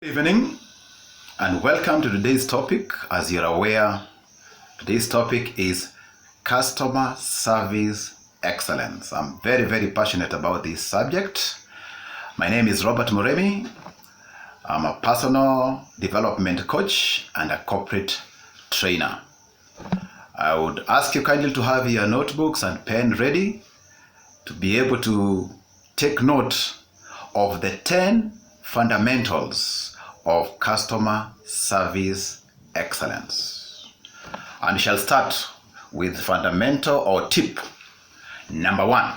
Good evening and welcome to today's topic. As you're aware, today's topic is customer service excellence. I'm very passionate about this subject. My name is Murimi. I'm a personal development coach and a corporate trainer. I would ask you kindly to have your notebooks and pen ready to be able to take note of the 10 fundamentals of customer service excellence. And we shall start with fundamental or tip number 1.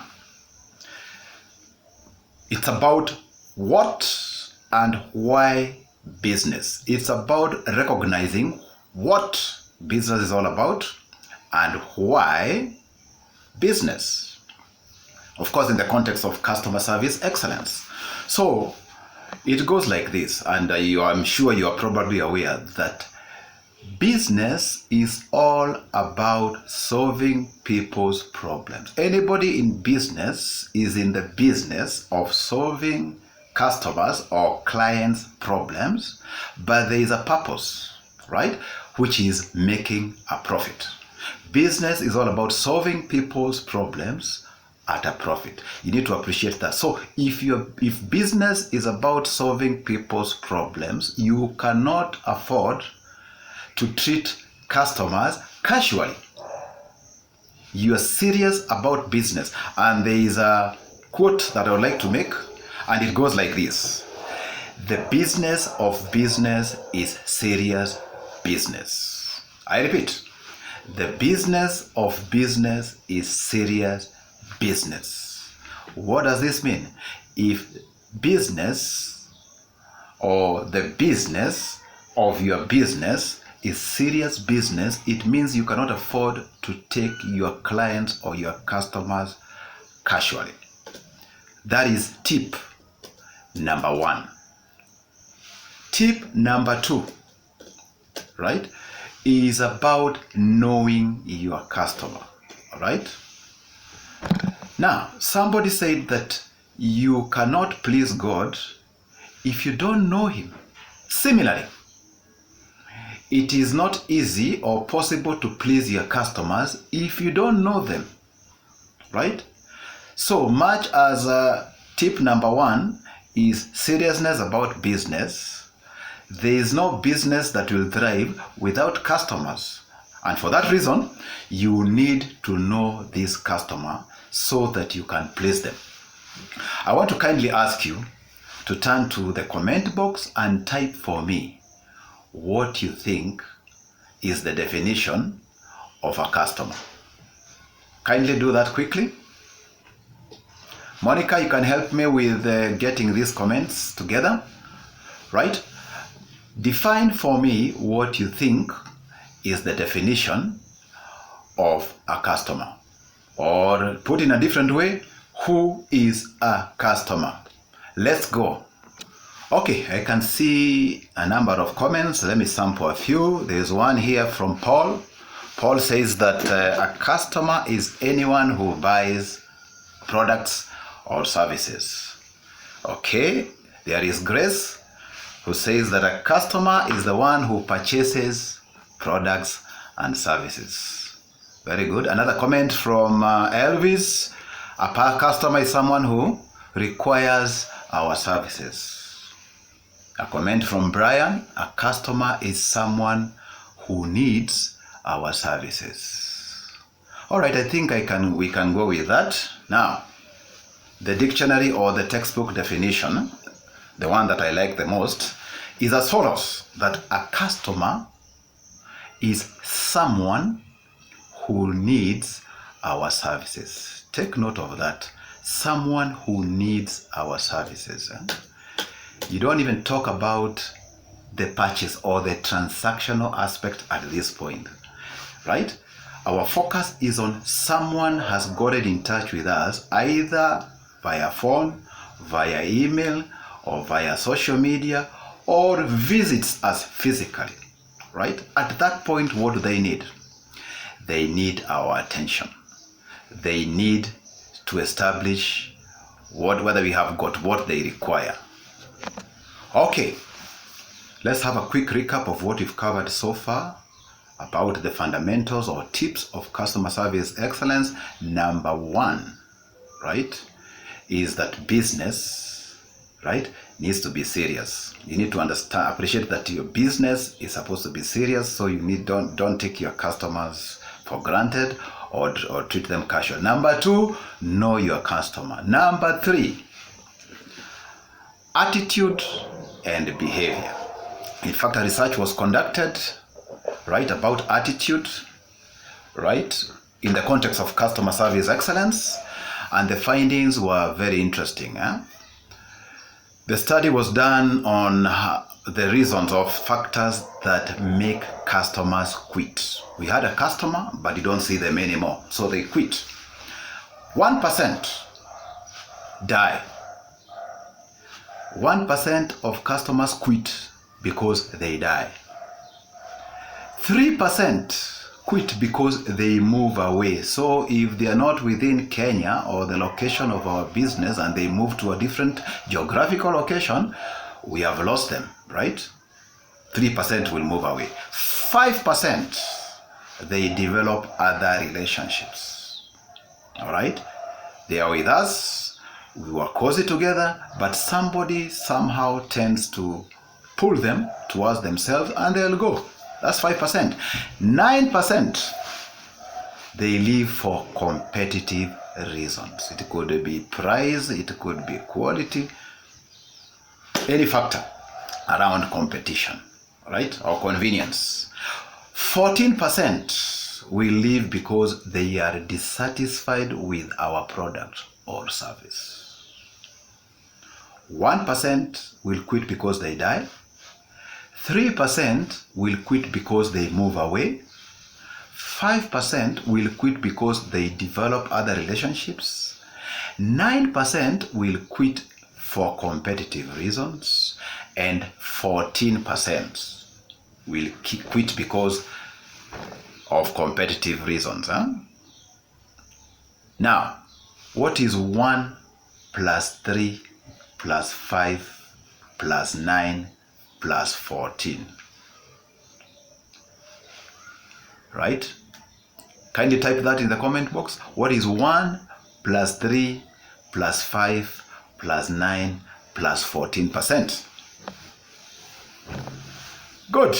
It's about what and why business. It's about recognizing what business is all about and why business. Of course, in the context of customer service excellence. So it goes like this, and I'm sure you are probably aware that business is all about solving people's problems. Anybody in business is in the business of solving customers or clients' problems, but there is a purpose, right? Which is making a profit. Business is all about solving people's problems at a profit. You need to appreciate that. So if business is about solving people's problems, you cannot afford to treat customers casually. You are serious about business. And there is a quote that I would like to make, and it goes like this: the business of business is serious business. I repeat, the business of business is serious business. What does this mean? If business or the business of your business is serious business, it means you cannot afford to take your clients or your customers casually. That is tip number 1. Tip number 2, right, is about knowing your customer, all right? Now, somebody said that you cannot please God if you don't know Him. Similarly, it is not easy or possible to please your customers if you don't know them, right? So much as tip number 1 is seriousness about business, there is no business that will thrive without customers. And for that reason, you need to know this customer so that you can please them. I want to kindly ask you to turn to the comment box and type for me what you think is the definition of a customer. Kindly do that quickly. Monica, you can help me with getting these comments together, right? Define for me what you think is the definition of a customer. Or put in a different way, who is a customer? Let's go. Okay, I can see a number of comments. Let me sample a few. There's one here from Paul. Paul says that a customer is anyone who buys products or services. Okay, there is Grace, who says that a customer is the one who purchases products and services. Very good. Another comment from Elvis. A customer is someone who requires our services. A comment from Brian. A customer is someone who needs our services. All right, I think we can go with that. Now, the dictionary or the textbook definition, the one that I like the most, is as follows: that a customer is someone who needs our services. Take note of that. Someone who needs our services. You don't even talk about the purchase or the transactional aspect at this point, right? Our focus is on someone has gotten in touch with us either via phone, via email, or via social media, or visits us physically, right? At that point, what do they need? They need our attention. They need to establish whether we have got what they require. Okay, Let's have a quick recap of what we've covered so far about the fundamentals or tips of customer service excellence. Number one, right, is that business, right, needs to be serious. You need to understand, appreciate that your business is supposed to be serious, so you need don't take your customers for granted or treat them casual. Number two, know your customer. Number three, attitude and behavior. In fact, a research was conducted, right, about attitude, right, in the context of customer service excellence, and the findings were very interesting. The study was done on the reasons of factors that make customers quit. We had a customer, but you don't see them anymore, so they quit. 1% die. 1% of customers quit because they die. 3% quit because they move away. So if they are not within Kenya or the location of our business and they move to a different geographical location, we have lost them, right? 3% will move away. 5%, they develop other relationships. All right? They are with us, we were cozy together, but somebody somehow tends to pull them towards themselves and they'll go. That's 5%. 9%, they leave for competitive reasons. It could be price, it could be quality, any factor around competition, right? Or convenience. 14% will leave because they are dissatisfied with our product or service. 1% will quit because they die. 3% will quit because they move away. 5% will quit because they develop other relationships. 9% will quit for competitive reasons. And 14% will quit because of competitive reasons. Now, what is 1 plus 3 plus 5 plus 9 plus 14? Right? Kindly type that in the comment box. What is 1 plus 3 plus 5 plus 9 plus 14%? Good.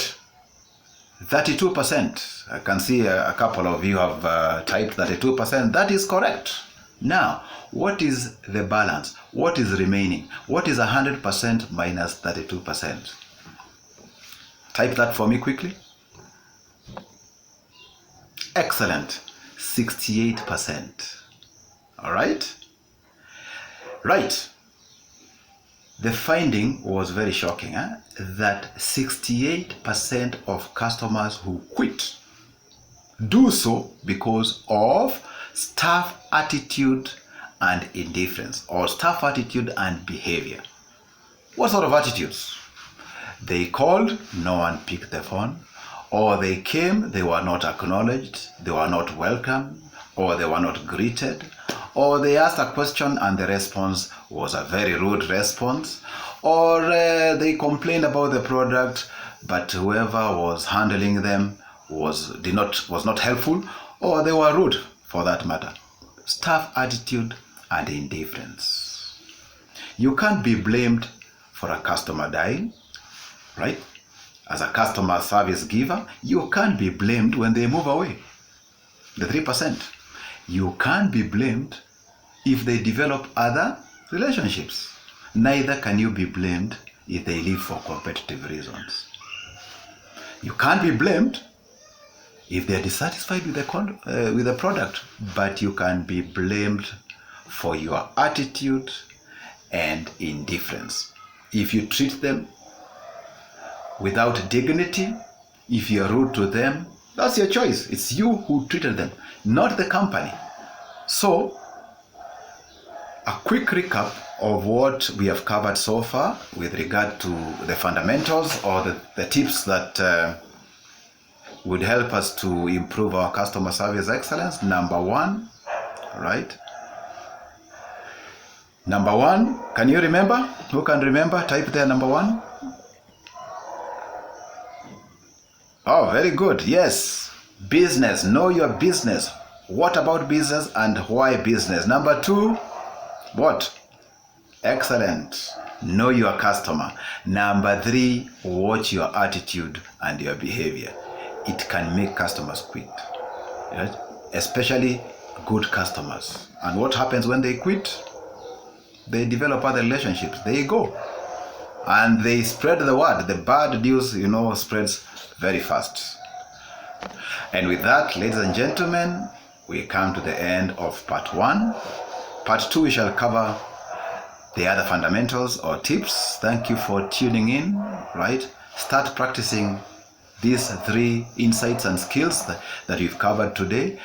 32%. I can see a couple of you have typed 32%. That is correct. Now, what is the balance? What is remaining? What is 100% minus 32%? Type that for me quickly. Excellent. 68%. All right? Right. The finding was very shocking, that 68% of customers who quit do so because of staff attitude and indifference, or staff attitude and behavior. What sort of attitudes? They called, no one picked the phone, or they came, they were not acknowledged, they were not welcomed, or they were not greeted, or they asked a question and the response was a very rude response, or they complained about the product, but whoever was handling them was not helpful, or they were rude for that matter. Staff attitude and indifference. You can't be blamed for a customer dying, right? As a customer service giver, you can't be blamed when they move away. The 3%. You can't be blamed if they develop other relationships. Neither can you be blamed if they leave for competitive reasons. You can't be blamed if they're dissatisfied with the product, but you can be blamed for your attitude and indifference. If you treat them without dignity, if you're rude to them, that's your choice. It's you who treated them, not the company. So, a quick recap of what we have covered so far with regard to the fundamentals or the tips that would help us to improve our customer service excellence. Number one, right? Number one, can you remember? Who can remember? Type there, number one. Oh, very good. Yes. Business. Know your business. What about business and why business? Number 2, what? Excellent. Know your customer. Number 3, watch your attitude and your behavior. It can make customers quit. Right? Especially good customers. And what happens when they quit? They develop other relationships. They go. And they spread the word. The bad news, spreads very fast. And with that, ladies and gentlemen, we come to the end of part 1. Part 2, we shall cover the other fundamentals or tips. Thank you for tuning in, right? Start practicing these 3 insights and skills that we've covered today,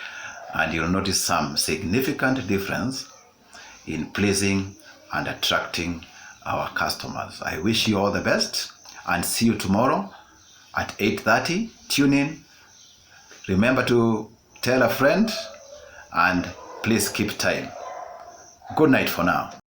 and you'll notice some significant difference in pleasing and attracting our customers. I wish you all the best and see you tomorrow at 8:30. Tune in. Remember to tell a friend and please keep time. Good night for now.